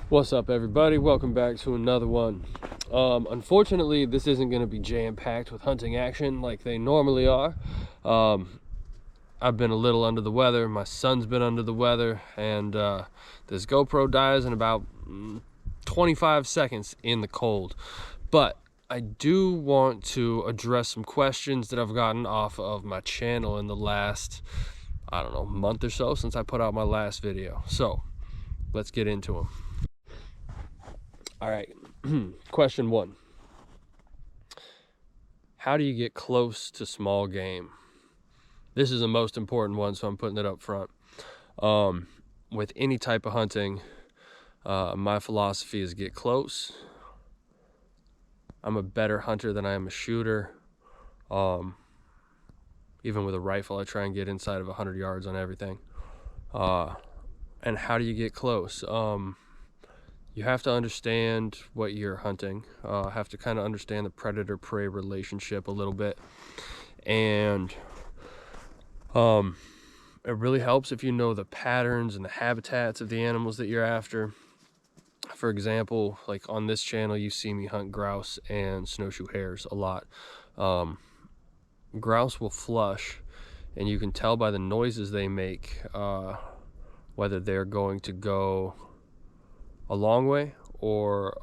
What's up, everybody? Welcome back to another one. Unfortunately, this isn't going to be jam-packed with hunting action like they normally are. I've been a little under the weather. My son's been under the weather, and this GoPro dies in about 25 seconds in the cold. But I do want to address some questions that I've gotten off of my channel in the last, I don't know, month or so since I put out my last video. So let's get into them. All right, question one. How do you get close to small game? This is the most important one, so I'm putting it up front. With any type of hunting, my philosophy is get close. I'm a better hunter than I am a shooter. Even with a rifle, I try and get inside of 100 yards on everything. And how do you get close? You have to understand what you're hunting. Have to kind of understand the predator-prey relationship a little bit. And it really helps if you know the patterns and the habitats of the animals that you're after. For example, like on this channel, you see me hunt grouse and snowshoe hares a lot. Grouse will flush, and you can tell by the noises they make whether they're going to go a long way or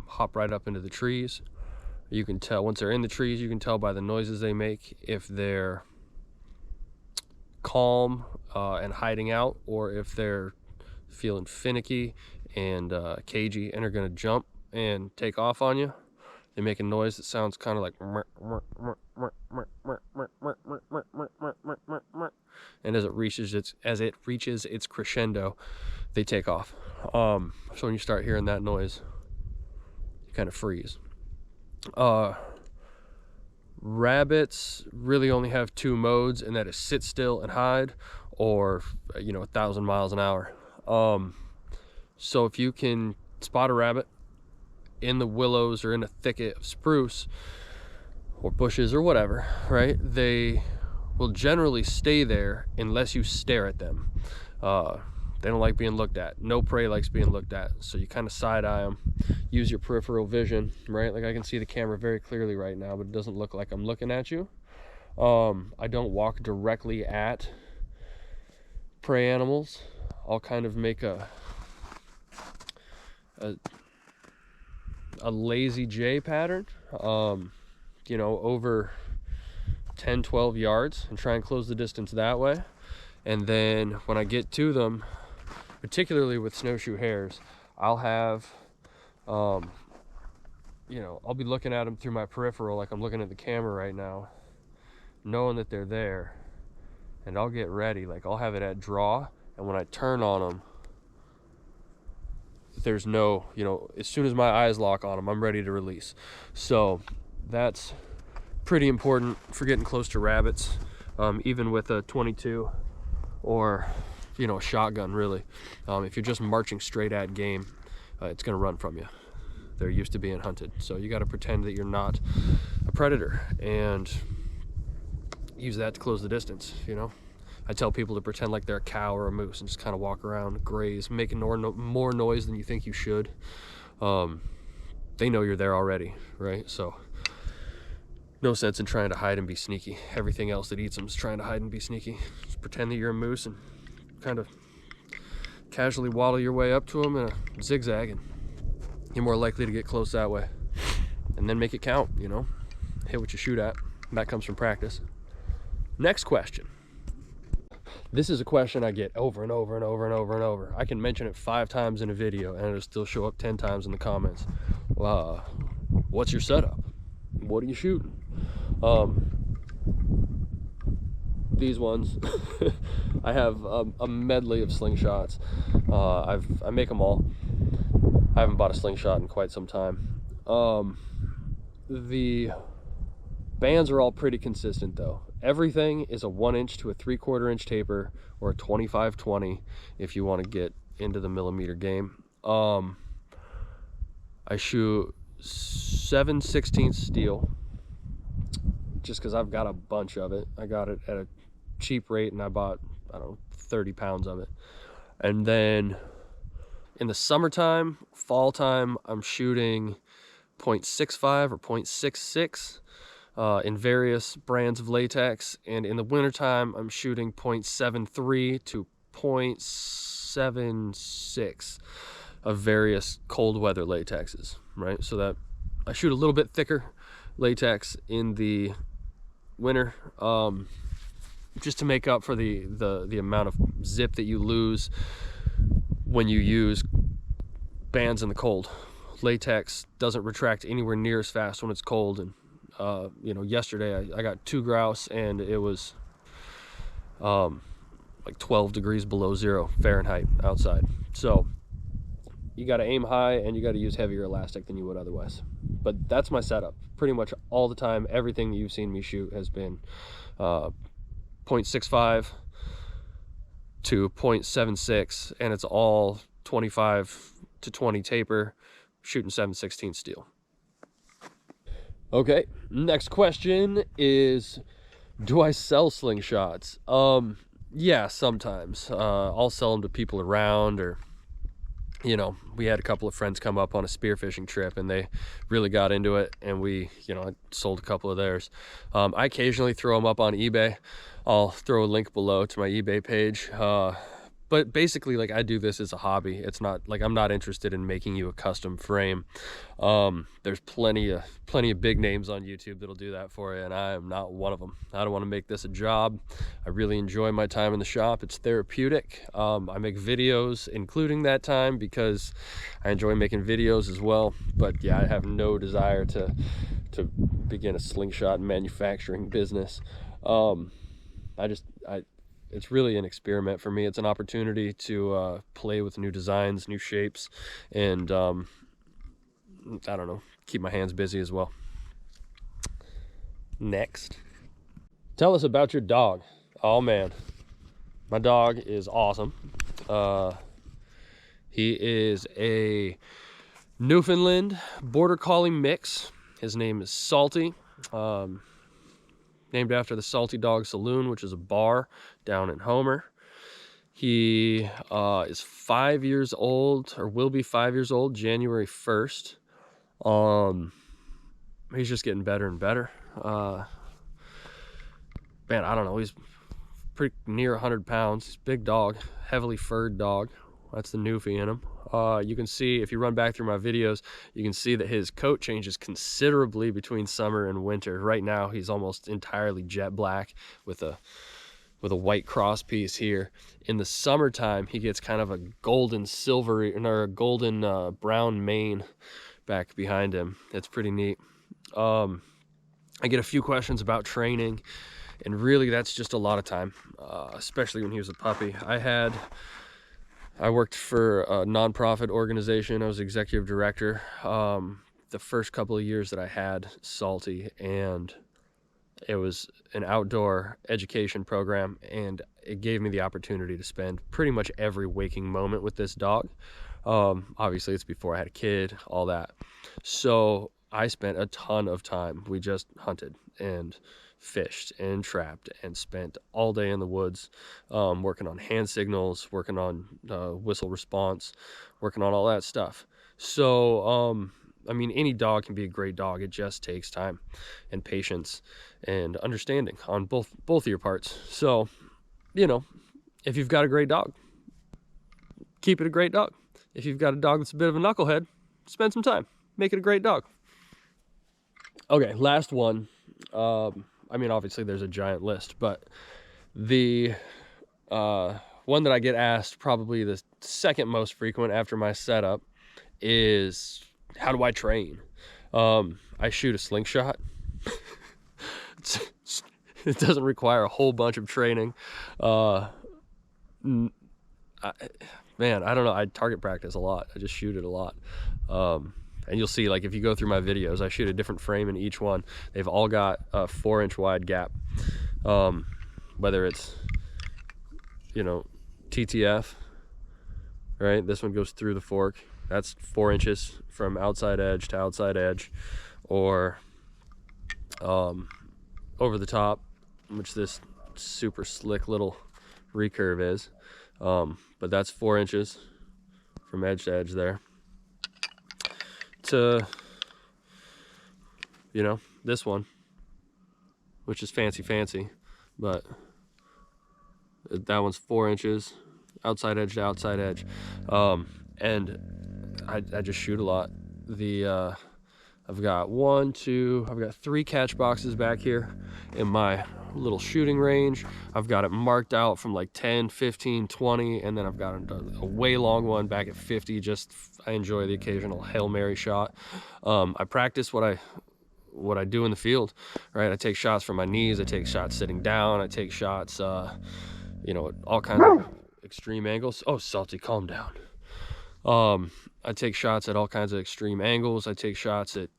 hop right up into the trees. You can tell once they're in the trees, you can tell by the noises they make if they're calm and hiding out, or if they're feeling finicky and cagey and are going to jump and take off on you. They make a noise that sounds kind of like, and as it reaches its crescendo, they take off. So when you start hearing that noise, you kind of freeze. Rabbits really only have two modes, and that is sit still and hide, or 1,000 miles an hour. So if you can spot a rabbit in the willows or in a thicket of spruce or bushes or whatever, right, they will generally stay there unless you stare at them. They don't like being looked at. No prey likes being looked at. So you kind of side eye them, use your peripheral vision, right? Like I can see the camera very clearly right now, but it doesn't look like I'm looking at you. I don't walk directly at prey animals. I'll kind of make a lazy J pattern, over 10, 12 yards, and try and close the distance that way. And then when I get to them, particularly with snowshoe hares, I'll have, I'll be looking at them through my peripheral like I'm looking at the camera right now, knowing that they're there, and I'll get ready. Like I'll have it at draw, and when I turn on them, there's no, as soon as my eyes lock on them, I'm ready to release. So that's pretty important for getting close to rabbits, even with a 22 or a shotgun, really. If you're just marching straight at game, it's going to run from you. They're used to being hunted, so you got to pretend that you're not a predator and use that to close the distance. I tell people to pretend like they're a cow or a moose and just kind of walk around, graze, making more noise than you think you should. They know you're there already, right? So no sense in trying to hide and be sneaky. Everything else that eats them is trying to hide and be sneaky. Just pretend that you're a moose and kind of casually waddle your way up to them in a zigzag, and you're more likely to get close that way. And then make it count, hit what you shoot at. That comes from practice. Next question. This is a question I get over and over and over and over and over. I can mention it 5 times in a video and it'll still show up 10 times in the comments. What's your setup? What are you shooting? These ones, I have a medley of slingshots. I make them all. I haven't bought a slingshot in quite some time. The bands are all pretty consistent though. Everything is a 1-inch to a 3/4 inch taper, or a 25-20 if you want to get into the millimeter game. I shoot 7/16 steel just because I've got a bunch of it. I got it at a cheap rate and I bought, I don't know, 30 pounds of it. And then In the summertime, fall time, I'm shooting 0.65 or 0.66 in various brands of latex. And in the wintertime, I'm shooting 0.73 to 0.76 of various cold weather latexes, right? So that I shoot a little bit thicker latex in the winter, just to make up for the amount of zip that you lose when you use bands in the cold. Latex doesn't retract anywhere near as fast when it's cold. And you know, yesterday I got 2 grouse and it was like 12 degrees below 0 Fahrenheit outside. So you got to aim high and you got to use heavier elastic than you would otherwise. But that's my setup pretty much all the time. Everything that you've seen me shoot has been 0.65 to 0.76, and it's all 25 to 20 taper, shooting 7/16 steel. Okay, next question is, do I sell slingshots? Yeah, sometimes. I'll sell them to people around, or you know, we had a couple of friends come up on a spearfishing trip and they really got into it, and we, you know, I sold a couple of theirs. I occasionally throw them up on eBay. I'll throw a link below to my eBay page. But basically, like, I do this as a hobby. It's not like I'm not interested in making you a custom frame. There's plenty of big names on YouTube that'll do that for you, and I am not one of them. I don't want to make this a job. I really enjoy my time in the shop. It's therapeutic. I make videos including that time because I enjoy making videos as well. But yeah, I have no desire to begin a slingshot manufacturing business. It's really an experiment for me. It's an opportunity to play with new designs, new shapes, and I don't know, keep my hands busy as well. Next, tell us about your dog. Oh man, my dog is awesome. He is a Newfoundland Border Collie mix. His name is Salty. Named after the Salty Dog Saloon, which is a bar down in Homer. He is 5 years old, or will be 5 years old, January 1st. He's just getting better and better. Man, I don't know, he's pretty near 100 pounds. He's a big dog, heavily furred dog. That's the Newfie in him. You can see, if you run back through my videos, you can see that his coat changes considerably between summer and winter. Right now, he's almost entirely jet black with a white cross piece here. In the summertime, he gets kind of a golden silvery, or a golden brown mane back behind him. It's pretty neat. I get a few questions about training, and really that's just a lot of time, especially when he was a puppy. I worked for a nonprofit organization. I was executive director the first couple of years that I had Salty, and it was an outdoor education program, and it gave me the opportunity to spend pretty much every waking moment with this dog. Obviously, it's before I had a kid, all that. So I spent a ton of time. We just hunted and fished and trapped and spent all day in the woods, working on hand signals, working on whistle response, working on all that stuff. So I mean, any dog can be a great dog. It just takes time and patience and understanding on both of your parts. So, you know, if you've got a great dog, keep it a great dog. If you've got a dog that's a bit of a knucklehead, spend some time, make it a great dog. Okay, last one. I mean, obviously there's a giant list, but the one that I get asked, probably the second most frequent after my setup, is how do I train? I shoot a slingshot. It doesn't require a whole bunch of training. Man, I don't know. I target practice a lot. I just shoot it a lot. And you'll see, like, if you go through my videos, I shoot a different frame in each one. They've all got a 4-inch wide gap. Whether it's, you know, TTF, right? This one goes through the fork. That's 4 inches from outside edge to outside edge. Or over the top, which this super slick little recurve is. But that's 4 inches from edge to edge there to, you know, this one, which is fancy, but that one's 4 inches outside edge to outside edge. And I just shoot a lot. I've got 3 catch boxes back here in my little shooting range. I've got it marked out from like 10, 15, 20, and then I've got a way long one back at 50. Just, I enjoy the occasional Hail Mary shot. I practice what I do in the field, right? I take shots from my knees, I take shots sitting down, I take shots, you know, all kinds of extreme angles. Oh, Salty, calm down. I take shots at all kinds of extreme angles. I take shots at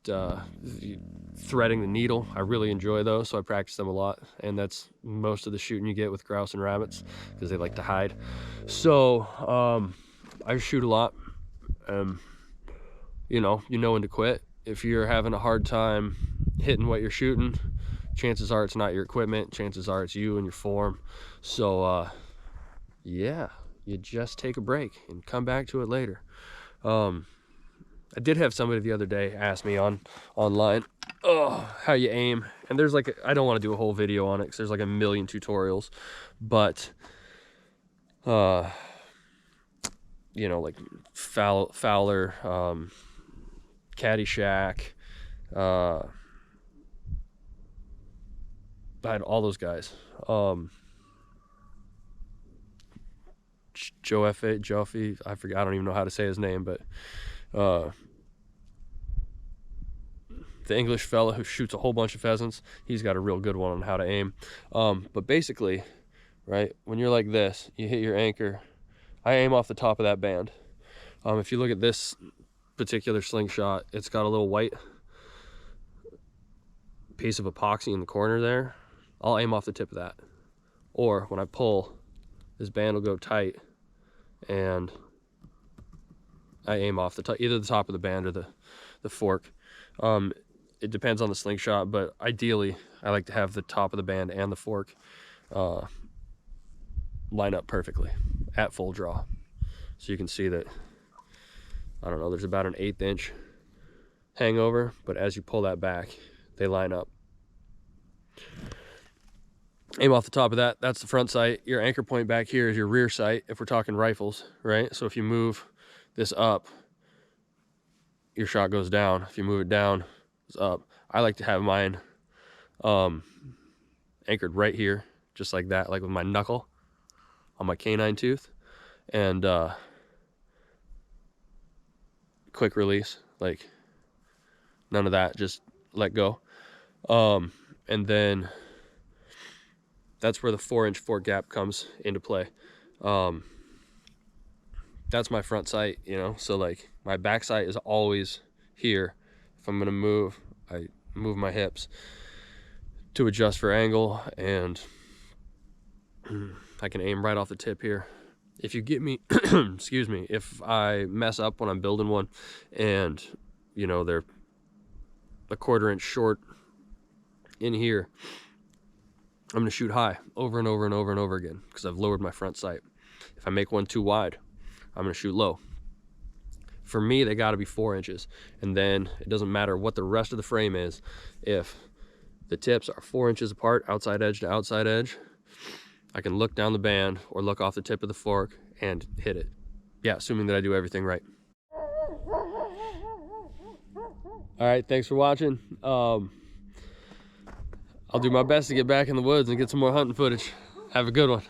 threading the needle. I really enjoy those, so I practice them a lot. And that's most of the shooting you get with grouse and rabbits, because they like to hide. So I shoot a lot. You know when to quit. If you're having a hard time hitting what you're shooting, chances are it's not your equipment. Chances are it's you and your form. So yeah, you just take a break and come back to it later. I did have somebody the other day ask me online, how you aim. And there's like, I don't want to do a whole video on it because there's like a million tutorials, but, you know, like Fowler, Caddyshack, I had all those guys. Joffy, I forget, I don't even know how to say his name, but the English fella who shoots a whole bunch of pheasants, he's got a real good one on how to aim. But basically, right, when you're like this, you hit your anchor. I aim off the top of that band. If you look at this particular slingshot, it's got a little white piece of epoxy in the corner there. I'll aim off the tip of that. Or when I pull, this band will go tight, and I aim off the top, either the top of the band or the fork. It depends on the slingshot, but ideally I like to have the top of the band and the fork line up perfectly at full draw. So you can see that, I don't know, there's about an 1/8 inch hangover, but as you pull that back, they line up. Aim off the top of that, that's the front sight. Your anchor point back here is your rear sight, if we're talking rifles, right? So if you move this up, your shot goes down. If you move it down, it's up. I like to have mine anchored right here, just like that, like with my knuckle on my canine tooth. And quick release, like none of that, just let go. And then that's where the 4-inch fork gap comes into play. That's my front sight, you know, so like my back sight is always here. If I'm gonna move, I move my hips to adjust for angle, and I can aim right off the tip here. If you get me, excuse me, if I mess up when I'm building one and, you know, they're a 1/4 inch short in here, I'm gonna shoot high over and over and over and over again because I've lowered my front sight. If I make one too wide, I'm gonna shoot low. For me, they gotta be 4 inches. And then it doesn't matter what the rest of the frame is. If the tips are 4 inches apart, outside edge to outside edge, I can look down the band or look off the tip of the fork and hit it. Yeah, assuming that I do everything right. All right, thanks for watching. I'll do my best to get back in the woods and get some more hunting footage. Have a good one.